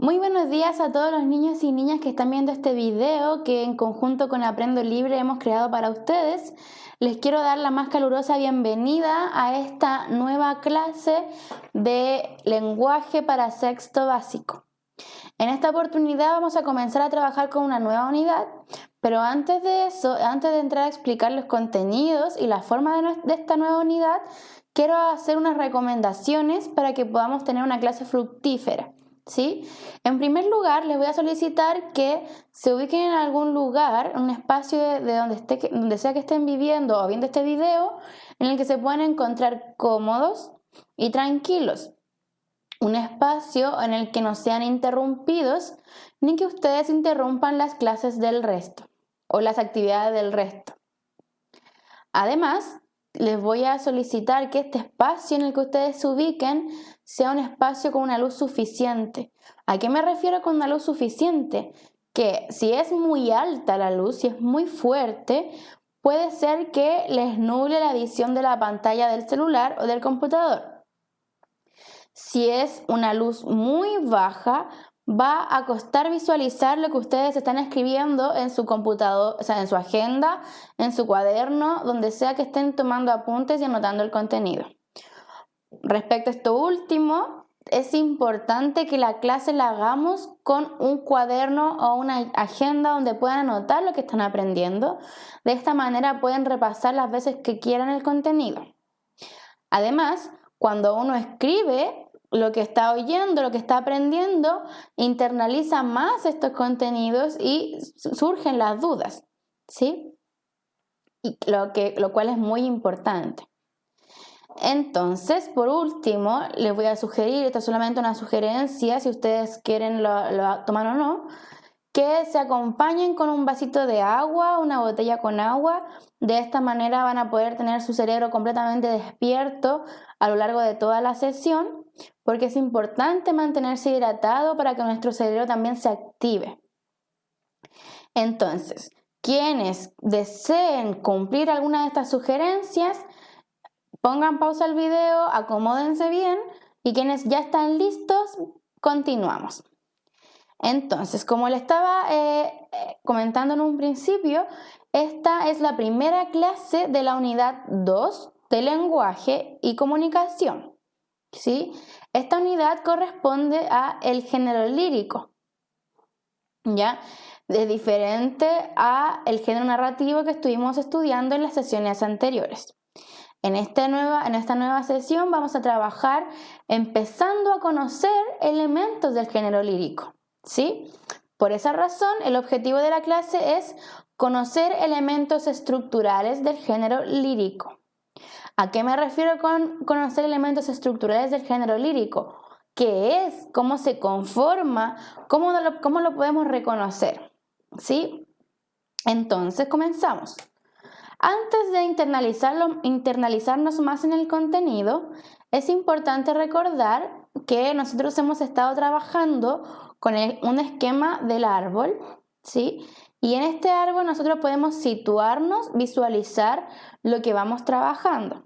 Muy buenos días a todos los niños y niñas que están viendo este video que en conjunto con Aprendo Libre hemos creado para ustedes. Les quiero dar la más calurosa bienvenida a esta nueva clase de lenguaje para sexto básico. En esta oportunidad vamos a comenzar a trabajar con una nueva unidad, pero antes de eso, antes de entrar a explicar los contenidos y la forma de esta nueva unidad, quiero hacer unas recomendaciones para que podamos tener una clase fructífera. ¿Sí? En primer lugar, les voy a solicitar que se ubiquen en algún lugar, un espacio de donde sea que estén viviendo o viendo este video, en el que se puedan encontrar cómodos y tranquilos. Un espacio en el que no sean interrumpidos ni que ustedes interrumpan las clases del resto o las actividades del resto. Además, les voy a solicitar que este espacio en el que ustedes se ubiquen sea un espacio con una luz suficiente. ¿A qué me refiero con una luz suficiente? Que si es muy alta la luz, si es muy fuerte, puede ser que les nuble la visión de la pantalla del celular o del computador. Si es una luz muy baja, va a costar visualizar lo que ustedes están escribiendo en su computador, o sea, en su agenda, en su cuaderno, donde sea que estén tomando apuntes y anotando el contenido. Respecto a esto último, es importante que la clase la hagamos con un cuaderno o una agenda donde puedan anotar lo que están aprendiendo. De esta manera pueden repasar las veces que quieran el contenido. Además, cuando uno escribe lo que está oyendo, lo que está aprendiendo, internaliza más estos contenidos y surgen las dudas, ¿sí? Y lo cual es muy importante. Entonces, por último, les voy a sugerir, esta es solamente una sugerencia, si ustedes quieren lo toman o no, que se acompañen con un vasito de agua, una botella con agua. De esta manera van a poder tener su cerebro completamente despierto a lo largo de toda la sesión, porque es importante mantenerse hidratado para que nuestro cerebro también se active. Entonces, quienes deseen cumplir alguna de estas sugerencias, pongan pausa al video, acomódense bien y quienes ya están listos, continuamos. Entonces, como le estaba comentando en un principio, esta es la primera clase de la unidad 2 de lenguaje y comunicación, ¿sí? Esta unidad corresponde a el género lírico, ¿ya? Es diferente a el género narrativo que estuvimos estudiando en las sesiones anteriores. En esta nueva sesión vamos a trabajar empezando a conocer elementos del género lírico, ¿sí? Por esa razón, el objetivo de la clase es conocer elementos estructurales del género lírico. ¿A qué me refiero con conocer elementos estructurales del género lírico? ¿Qué es? ¿Cómo se conforma? ¿Cómo lo podemos reconocer? ¿Sí? Entonces, comenzamos. Antes de internalizarnos más en el contenido, es importante recordar que nosotros hemos estado trabajando con un esquema del árbol, ¿sí? Y en este árbol nosotros podemos situarnos, visualizar lo que vamos trabajando.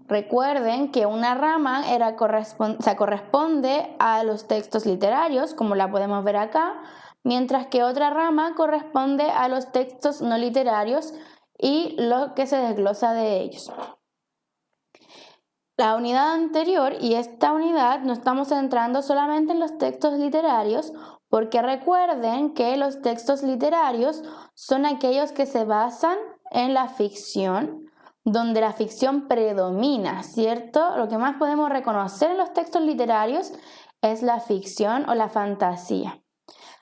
Recuerden que una rama corresponde a los textos literarios, como la podemos ver acá, mientras que otra rama corresponde a los textos no literarios y lo que se desglosa de ellos. La unidad anterior y esta unidad nos estamos centrando solamente en los textos literarios, porque recuerden que los textos literarios son aquellos que se basan en la ficción, donde la ficción predomina, ¿cierto? Lo que más podemos reconocer en los textos literarios es la ficción o la fantasía,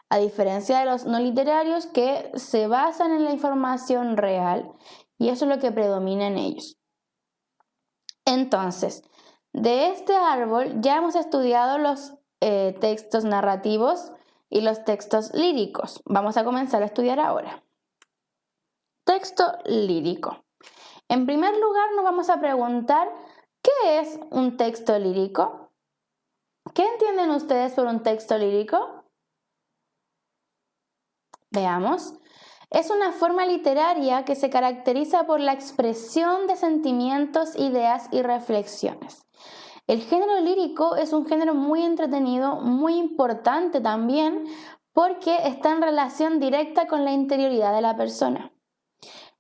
a diferencia de los no literarios que se basan en la información real, y eso es lo que predomina en ellos. Entonces, de este árbol ya hemos estudiado los textos narrativos y los textos líricos. Vamos a comenzar a estudiar ahora. Texto lírico. En primer lugar, nos vamos a preguntar, ¿qué es un texto lírico? ¿Qué entienden ustedes por un texto lírico? Veamos. Es una forma literaria que se caracteriza por la expresión de sentimientos, ideas y reflexiones. El género lírico es un género muy entretenido, muy importante también, porque está en relación directa con la interioridad de la persona.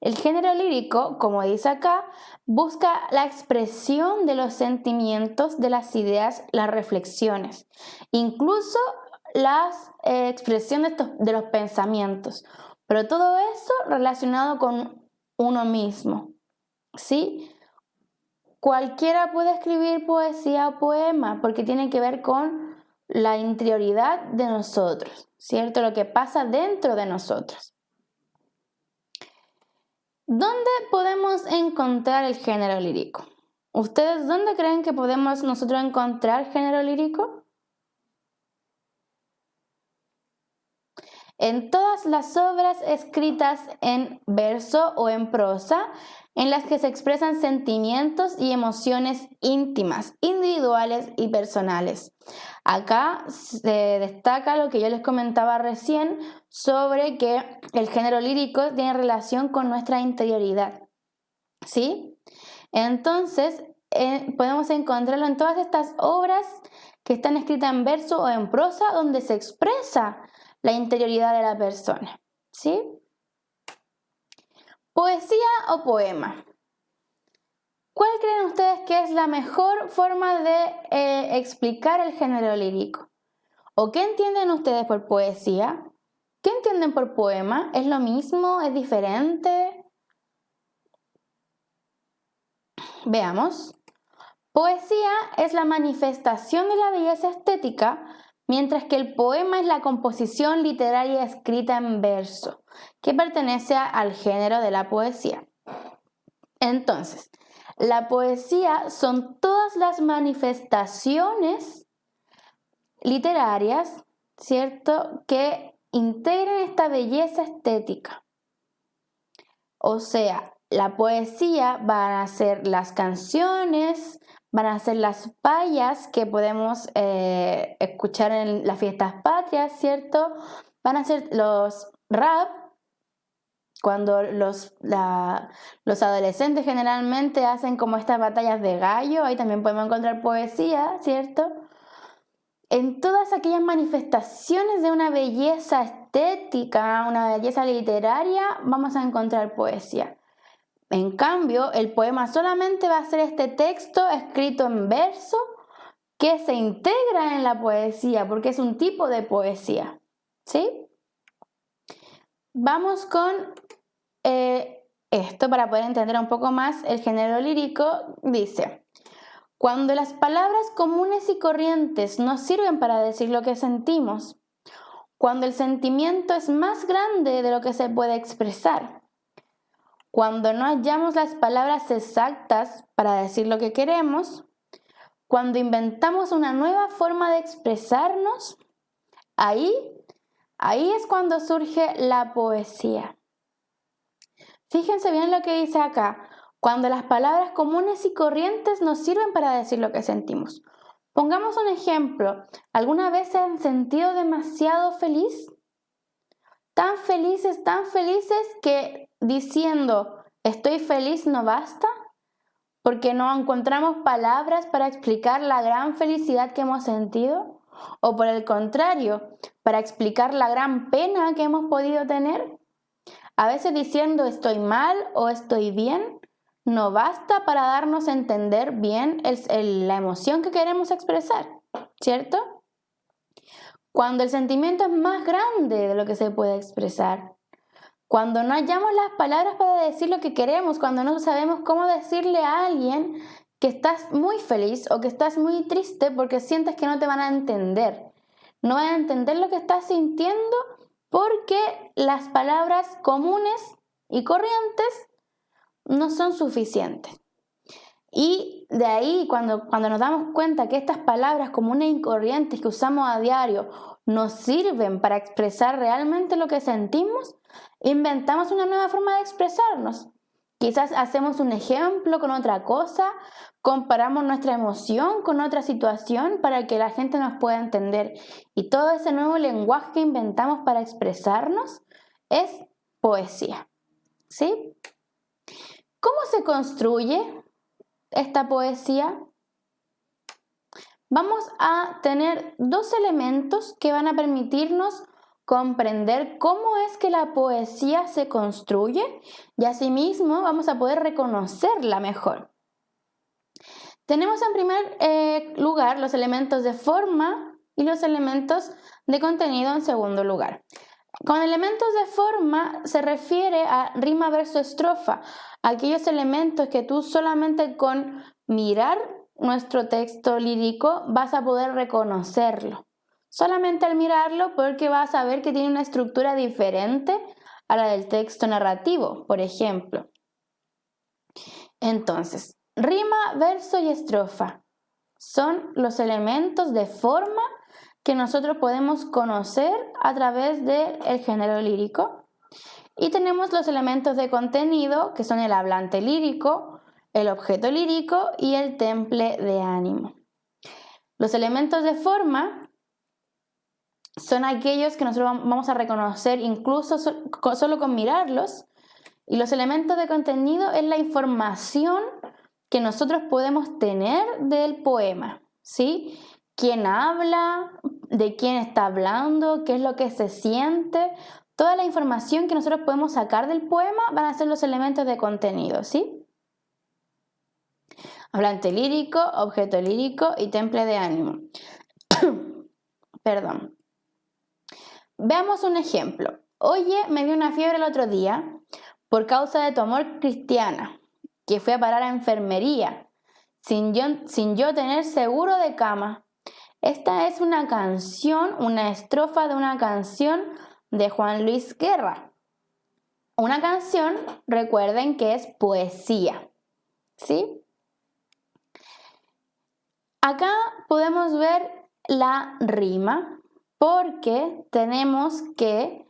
El género lírico, como dice acá, busca la expresión de los sentimientos, de las ideas, las reflexiones, incluso la expresión de los pensamientos, pero todo eso relacionado con uno mismo, ¿sí? Cualquiera puede escribir poesía o poema porque tiene que ver con la interioridad de nosotros, ¿cierto? Lo que pasa dentro de nosotros. ¿Dónde podemos encontrar el género lírico? ¿Ustedes dónde creen que podemos nosotros encontrar género lírico? En todas las obras escritas en verso o en prosa, en las que se expresan sentimientos y emociones íntimas, individuales y personales. Acá se destaca lo que yo les comentaba recién sobre que el género lírico tiene relación con nuestra interioridad, ¿sí? Entonces, podemos encontrarlo en todas estas obras que están escritas en verso o en prosa, donde se expresa la interioridad de la persona, ¿sí? Poesía o poema. ¿Cuál creen ustedes que es la mejor forma de explicar el género lírico? ¿O qué entienden ustedes por poesía? ¿Qué entienden por poema? ¿Es lo mismo? ¿Es diferente? Veamos. Poesía es la manifestación de la belleza estética, mientras que el poema es la composición literaria escrita en verso, que pertenece al género de la poesía. Entonces, la poesía son todas las manifestaciones literarias, ¿cierto?, que integran esta belleza estética. O sea, la poesía van a ser las canciones, van a ser las payas que podemos escuchar en las fiestas patrias, ¿cierto? Van a ser los rap, cuando los adolescentes generalmente hacen como estas batallas de gallo, ahí también podemos encontrar poesía, ¿cierto? En todas aquellas manifestaciones de una belleza estética, una belleza literaria, vamos a encontrar poesía. En cambio, el poema solamente va a ser este texto escrito en verso que se integra en la poesía, porque es un tipo de poesía, ¿sí? Vamos con esto para poder entender un poco más el género lírico. Dice: cuando las palabras comunes y corrientes nos sirven para decir lo que sentimos, cuando el sentimiento es más grande de lo que se puede expresar, cuando no hallamos las palabras exactas para decir lo que queremos, cuando inventamos una nueva forma de expresarnos, ahí es cuando surge la poesía. Fíjense bien lo que dice acá: cuando las palabras comunes y corrientes nos sirven para decir lo que sentimos. Pongamos un ejemplo. ¿Alguna vez se han sentido demasiado feliz? Tan felices que diciendo estoy feliz no basta, porque no encontramos palabras para explicar la gran felicidad que hemos sentido, o por el contrario, para explicar la gran pena que hemos podido tener. A veces diciendo estoy mal o estoy bien no basta para darnos a entender bien la emoción que queremos expresar, ¿cierto? Cuando el sentimiento es más grande de lo que se puede expresar, cuando no hallamos las palabras para decir lo que queremos, cuando no sabemos cómo decirle a alguien que estás muy feliz o que estás muy triste porque sientes que no te van a entender. No van a entender lo que estás sintiendo porque las palabras comunes y corrientes no son suficientes. Y de ahí, cuando nos damos cuenta que estas palabras comunes y corrientes que usamos a diario nos sirven para expresar realmente lo que sentimos, inventamos una nueva forma de expresarnos. Quizás hacemos un ejemplo con otra cosa, comparamos nuestra emoción con otra situación para que la gente nos pueda entender. Y todo ese nuevo lenguaje que inventamos para expresarnos es poesía, ¿sí? ¿Cómo se construye esta poesía? vamos a tener dos elementos que van a permitirnos comprender cómo es que la poesía se construye y asimismo vamos a poder reconocerla mejor. Tenemos en primer lugar los elementos de forma y los elementos de contenido en segundo lugar. Con elementos de forma se refiere a rima, verso, estrofa, aquellos elementos que tú solamente con mirar nuestro texto lírico vas a poder reconocerlo. Solamente al mirarlo, porque vas a ver que tiene una estructura diferente a la del texto narrativo, por ejemplo. Entonces, rima, verso y estrofa son los elementos de forma que nosotros podemos conocer a través del género lírico. Y tenemos los elementos de contenido, que son el hablante lírico, el objeto lírico y el temple de ánimo. Los elementos de forma son aquellos que nosotros vamos a reconocer incluso solo con mirarlos. Y los elementos de contenido es la información que nosotros podemos tener del poema, ¿sí? ¿Quién habla? ¿De quién está hablando? ¿Qué es lo que se siente? Toda la información que nosotros podemos sacar del poema van a ser los elementos de contenido, ¿sí? Hablante lírico, objeto lírico y temple de ánimo. Perdón. Veamos un ejemplo. Oye, me dio una fiebre el otro día por causa de tu amor, Cristiana, que fui a parar a enfermería sin yo tener seguro de cama. Esta es una canción, una estrofa de una canción de Juan Luis Guerra. Una canción, recuerden que es poesía, ¿sí? Acá podemos ver la rima porque tenemos que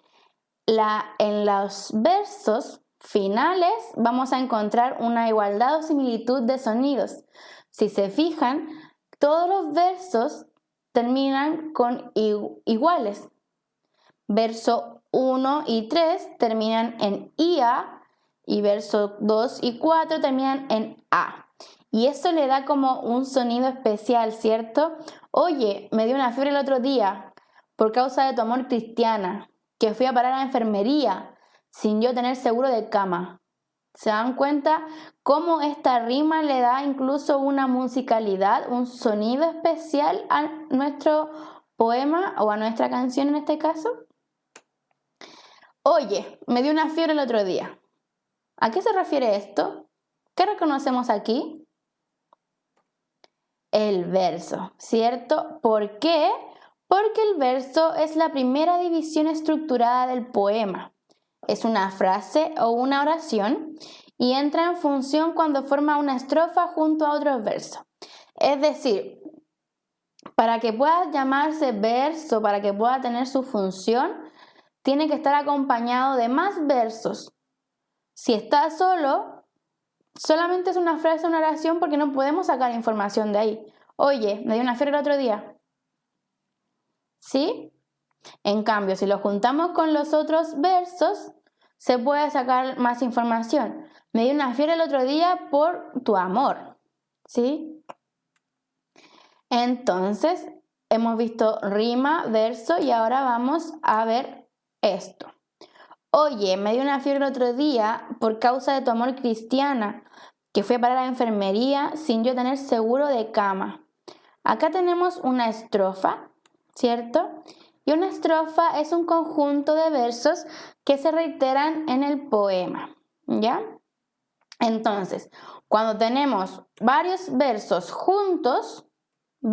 en los versos finales vamos a encontrar una igualdad o similitud de sonidos. Si se fijan, todos los versos terminan con iguales. Verso 1 y 3 terminan en IA y verso 2 y 4 terminan en A. Y eso le da como un sonido especial, ¿cierto? Oye, me dio una fiebre el otro día por causa de tu amor, Cristiana, que fui a parar a la enfermería sin yo tener seguro de cama. ¿Se dan cuenta cómo esta rima le da incluso una musicalidad, un sonido especial a nuestro poema o a nuestra canción en este caso? Oye, me dio una fiebre el otro día. ¿A qué se refiere esto? ¿Qué reconocemos aquí? El verso, ¿cierto? ¿Por qué? Porque el verso es la primera división estructurada del poema. Es una frase o una oración y entra en función cuando forma una estrofa junto a otros versos. Es decir, para que pueda llamarse verso, para que pueda tener su función, tiene que estar acompañado de más versos. Si está solo, solamente es una frase o una oración porque no podemos sacar información de ahí. Oye, me dio una fiebre el otro día. ¿Sí? En cambio, si lo juntamos con los otros versos, se puede sacar más información. Me dio una fiebre el otro día por tu amor. ¿Sí? Entonces, hemos visto rima, verso y ahora vamos a ver esto. Oye, me dio una fiebre el otro día por causa de tu amor, Cristiana, que fui a parar a la enfermería sin yo tener seguro de cama. Acá tenemos una estrofa, ¿cierto? Y una estrofa es un conjunto de versos que se reiteran en el poema, ¿ya? Entonces, cuando tenemos varios versos juntos,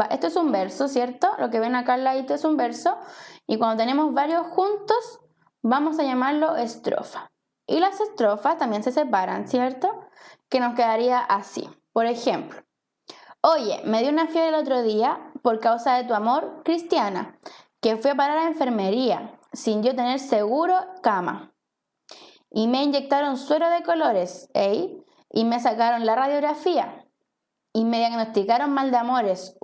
esto es un verso, ¿cierto? Lo que ven acá al ladito es un verso. Y cuando tenemos varios juntos, vamos a llamarlo estrofa. Y las estrofas también se separan, ¿cierto? Que nos quedaría así. Por ejemplo, oye, me dio una fiebre el otro día por causa de tu amor, Cristiana, que fui a parar a la enfermería sin yo tener seguro cama. Y me inyectaron suero de colores, ¿eh? Y me sacaron la radiografía. Y me diagnosticaron mal de amores,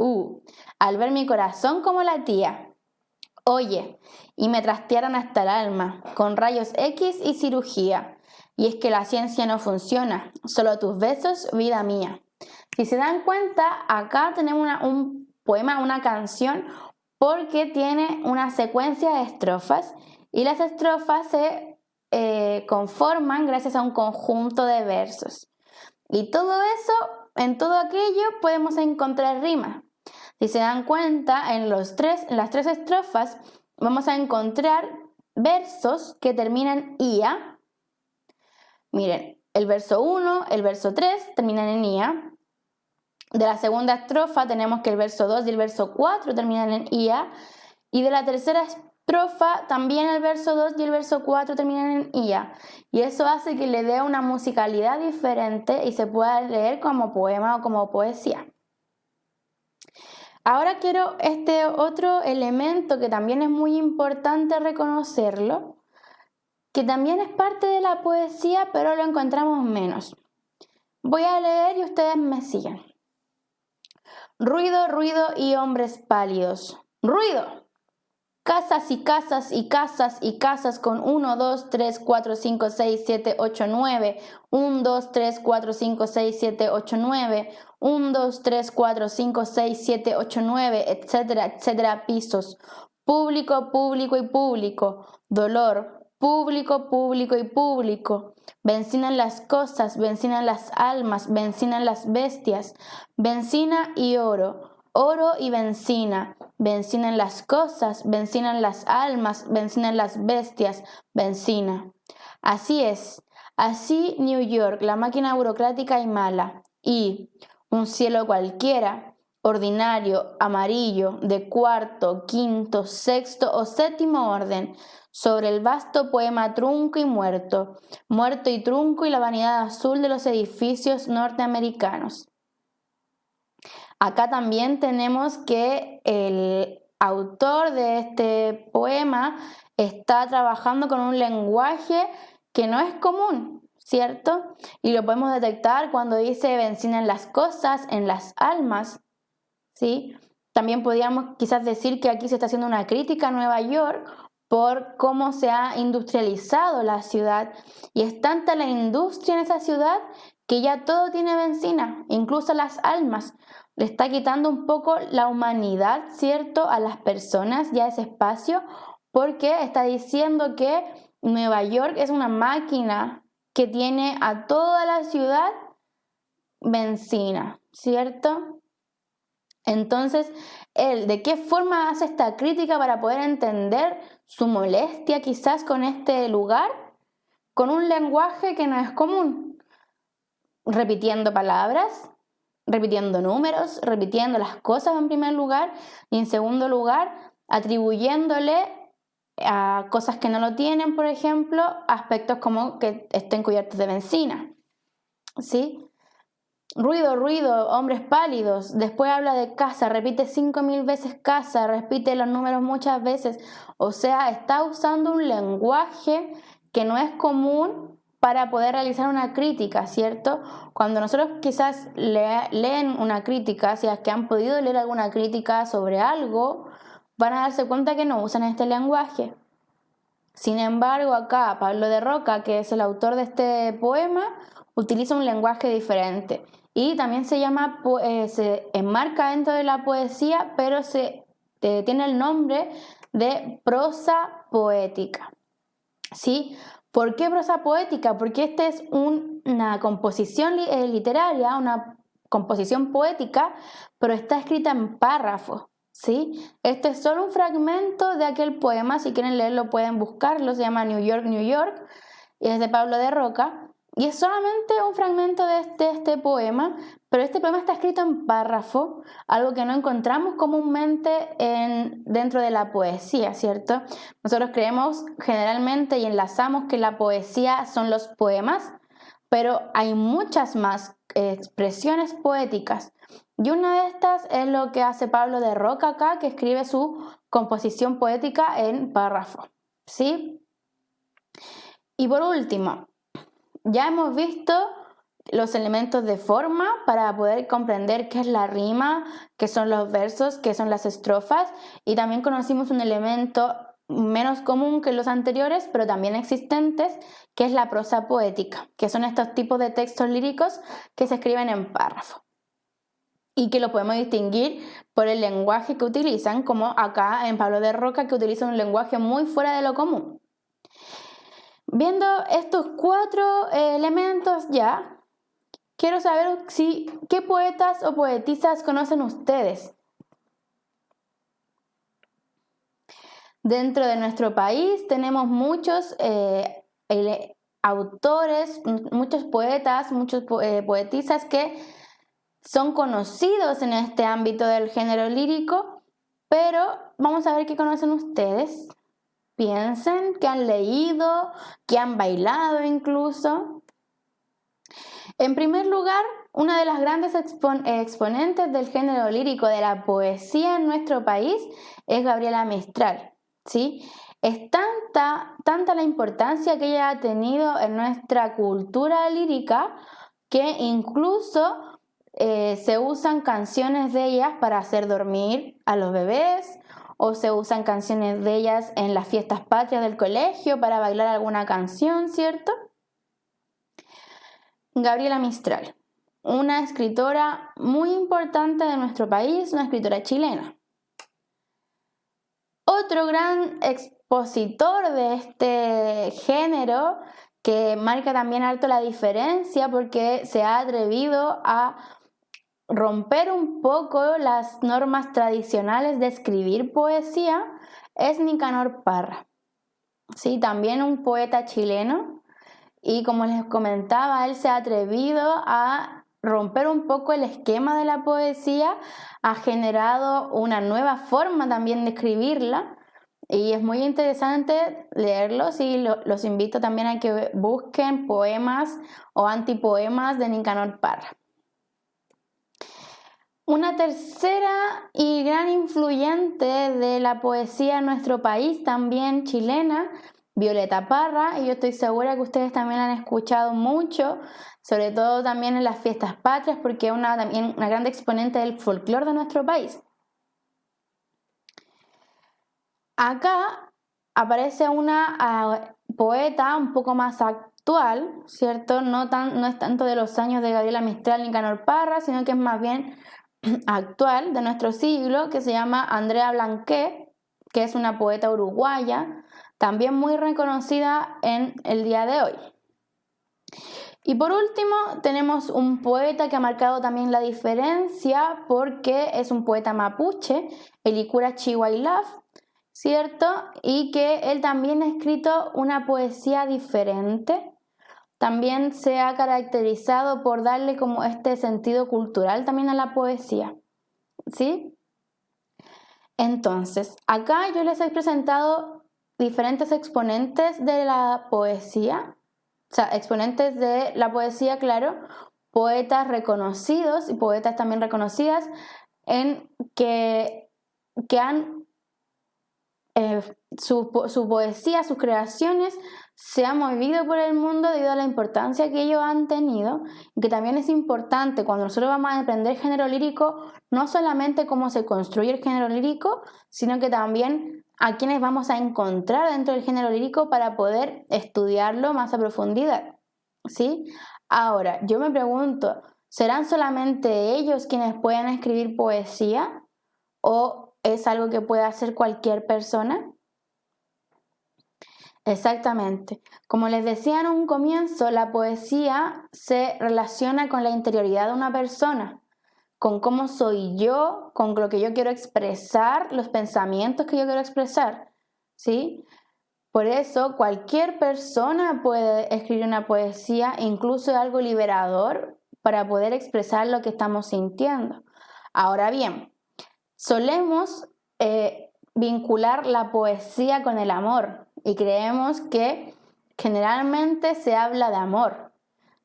al ver mi corazón como latía. Oye, y me trastearon hasta el alma, con rayos X y cirugía. Y es que la ciencia no funciona, solo tus besos, vida mía. Si se dan cuenta, acá tenemos poema una canción porque tiene una secuencia de estrofas y las estrofas se conforman gracias a un conjunto de versos. Y todo eso, en todo aquello podemos encontrar rimas. Si se dan cuenta, en las tres estrofas vamos a encontrar versos que terminan IA. Miren, el verso 1, el verso 3 terminan en IA. De la segunda estrofa tenemos que el verso 2 y el verso 4 terminan en IA. Y de la tercera estrofa también el verso 2 y el verso 4 terminan en IA. Y eso hace que le dé una musicalidad diferente y se pueda leer como poema o como poesía. Ahora quiero este otro elemento que también es muy importante reconocerlo, que también es parte de la poesía, pero lo encontramos menos. Voy a leer y ustedes me siguen. Ruido, ruido y hombres pálidos. ¡Ruido! Casas y casas y casas y casas con 1, 2, 3, 4, 5, 6, 7, 8, 9. 1, 2, 3, 4, 5, 6, 7, 8, 9. 1, 2, 3, 4, 5, 6, 7, 8, 9, etcétera, etcétera, pisos. Público, público y público. Dolor. Público, público y público. Bencinan las cosas, bencinan las almas, bencinan las bestias. Bencina y oro. Oro y bencina. Bencinan las cosas, bencinan las almas, bencinan las bestias. Bencina. Así es. Así New York, la máquina burocrática y mala. Y un cielo cualquiera, ordinario, amarillo, de cuarto, quinto, sexto o séptimo orden, sobre el vasto poema trunco y muerto, muerto y trunco y la vanidad azul de los edificios norteamericanos. Acá también tenemos que el autor de este poema está trabajando con un lenguaje que no es común, ¿cierto? Y lo podemos detectar cuando dice bencinan las cosas en las almas, ¿sí? También podríamos quizás decir que aquí se está haciendo una crítica a Nueva York por cómo se ha industrializado la ciudad y es tanta la industria en esa ciudad que ya todo tiene bencina, incluso las almas. Le está quitando un poco la humanidad, ¿cierto?, a las personas y a ese espacio, porque está diciendo que Nueva York es una máquina que tiene a toda la ciudad bencina, ¿cierto? Entonces, él, ¿de qué forma hace esta crítica para poder entender su molestia quizás con este lugar? Con un lenguaje que no es común, repitiendo palabras, repitiendo números, repitiendo las cosas en primer lugar y en segundo lugar atribuyéndole a cosas que no lo tienen, por ejemplo, aspectos como que estén cubiertos de bencina, ¿sí? Ruido, ruido, hombres pálidos. Después habla de casa, repite 5.000 veces casa, repite los números muchas veces. O sea, está usando un lenguaje que no es común para poder realizar una crítica, ¿cierto? Cuando nosotros quizás leen una crítica, si es que han podido leer alguna crítica sobre algo, van a darse cuenta que no usan este lenguaje. Sin embargo, acá Pablo de Roca, que es el autor de este poema, utiliza un lenguaje diferente y también se enmarca dentro de la poesía, pero tiene el nombre de prosa poética, ¿sí? ¿Por qué prosa poética? Porque esta es una composición literaria, una composición poética, pero está escrita en párrafos, ¿sí? Este es solo un fragmento de aquel poema, si quieren leerlo pueden buscarlo, se llama New York, New York, y es de Pablo de Roca, y es solamente un fragmento de este poema, pero este poema está escrito en párrafo, algo que no encontramos comúnmente dentro de la poesía, ¿cierto? Nosotros creemos generalmente y enlazamos que la poesía son los poemas, pero hay muchas más expresiones poéticas. Y una de estas es lo que hace Pablo de Roca acá, que escribe su composición poética en párrafo, ¿sí? Y por último, ya hemos visto los elementos de forma para poder comprender qué es la rima, qué son los versos, qué son las estrofas, y también conocimos un elemento menos común que los anteriores, pero también existentes, que es la prosa poética, que son estos tipos de textos líricos que se escriben en párrafo. y que lo podemos distinguir por el lenguaje que utilizan, como acá en Pablo de Roca, que utiliza un lenguaje muy fuera de lo común. Viendo estos 4 elementos ya, quiero saber qué poetas o poetisas conocen ustedes. Dentro de nuestro país tenemos muchos autores, muchos poetas, muchos poetisas que son conocidos en este ámbito del género lírico, pero vamos a ver qué conocen ustedes. Piensen, que han leído, que han bailado incluso. En primer lugar, una de las grandes exponentes del género lírico, de la poesía en nuestro país, es Gabriela Mistral, ¿sí? Es tanta la importancia que ella ha tenido en nuestra cultura lírica que incluso se usan canciones de ellas para hacer dormir a los bebés, o se usan canciones de ellas en las fiestas patrias del colegio para bailar alguna canción, ¿cierto? Gabriela Mistral, una escritora muy importante de nuestro país, una escritora chilena. Otro gran expositor de este género, que marca también harto la diferencia porque se ha atrevido a romper un poco las normas tradicionales de escribir poesía, es Nicanor Parra. Sí, también un poeta chileno, y como les comentaba, él se ha atrevido a romper un poco el esquema de la poesía, ha generado una nueva forma también de escribirla, y es muy interesante leerlos, y los invito también a que busquen poemas o antipoemas de Nicanor Parra. Una tercera y gran influyente de la poesía en nuestro país, también chilena, Violeta Parra, y yo estoy segura que ustedes también la han escuchado mucho, sobre todo también en las fiestas patrias, porque es también una gran exponente del folclore de nuestro país. Acá aparece una poeta un poco más actual, ¿cierto? No es tanto de los años de Gabriela Mistral ni Nicanor Parra, sino que es más bien actual de nuestro siglo, que se llama Andrea Blanquet, que es una poeta uruguaya, también muy reconocida en el día de hoy. Y por último tenemos un poeta que ha marcado también la diferencia, porque es un poeta mapuche, Helicura Chihuahilaf, ¿cierto? Y que él también ha escrito una poesía diferente. También se ha caracterizado por darle como este sentido cultural también a la poesía, ¿sí? Entonces, acá yo les he presentado diferentes exponentes de la poesía, o sea, exponentes de la poesía, claro, poetas reconocidos y poetas también reconocidas en que han su poesía, sus creaciones se han movido por el mundo debido a la importancia que ellos han tenido, y que también es importante cuando nosotros vamos a aprender género lírico, no solamente cómo se construye el género lírico, sino que también a quienes vamos a encontrar dentro del género lírico para poder estudiarlo más a profundidad, ¿sí? Ahora, yo me pregunto, ¿serán solamente ellos quienes pueden escribir poesía o es algo que puede hacer cualquier persona? Exactamente. Como les decía en un comienzo, la poesía se relaciona con la interioridad de una persona, con cómo soy yo, con lo que yo quiero expresar, los pensamientos que yo quiero expresar, ¿sí? Por eso cualquier persona puede escribir una poesía, incluso algo liberador, para poder expresar lo que estamos sintiendo. Ahora bien, solemos vincular la poesía con el amor y creemos que generalmente se habla de amor,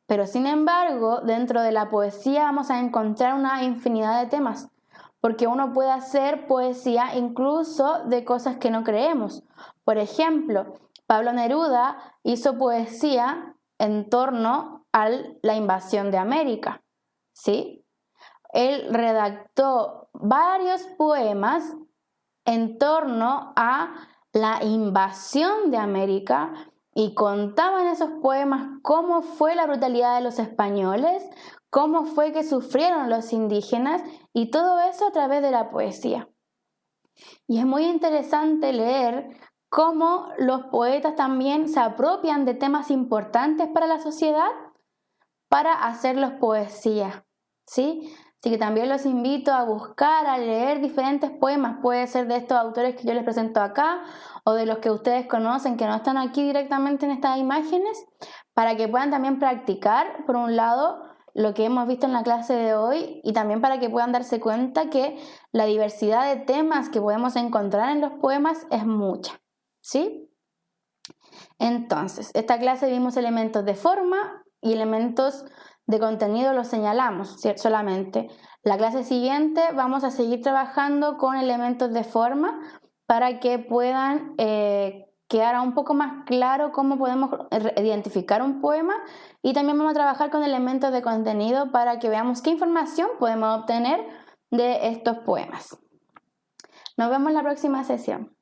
pero sin embargo dentro de la poesía vamos a encontrar una infinidad de temas, porque uno puede hacer poesía incluso de cosas que no creemos. Por ejemplo, Pablo Neruda hizo poesía en torno a la invasión de América, ¿sí? Él redactó varios poemas en torno a la invasión de América y contaba en esos poemas cómo fue la brutalidad de los españoles, cómo fue que sufrieron los indígenas y todo eso a través de la poesía. Y es muy interesante leer cómo los poetas también se apropian de temas importantes para la sociedad para hacerlos poesía, ¿sí? Así que también los invito a buscar, a leer diferentes poemas. Puede ser de estos autores que yo les presento acá o de los que ustedes conocen que no están aquí directamente en estas imágenes, para que puedan también practicar, por un lado, lo que hemos visto en la clase de hoy y también para que puedan darse cuenta que la diversidad de temas que podemos encontrar en los poemas es mucha, ¿sí? Entonces, esta clase vimos elementos de forma y elementos de contenido los señalamos solamente. La clase siguiente vamos a seguir trabajando con elementos de forma para que puedan quedar un poco más claro cómo podemos identificar un poema, y también vamos a trabajar con elementos de contenido para que veamos qué información podemos obtener de estos poemas. Nos vemos en la próxima sesión.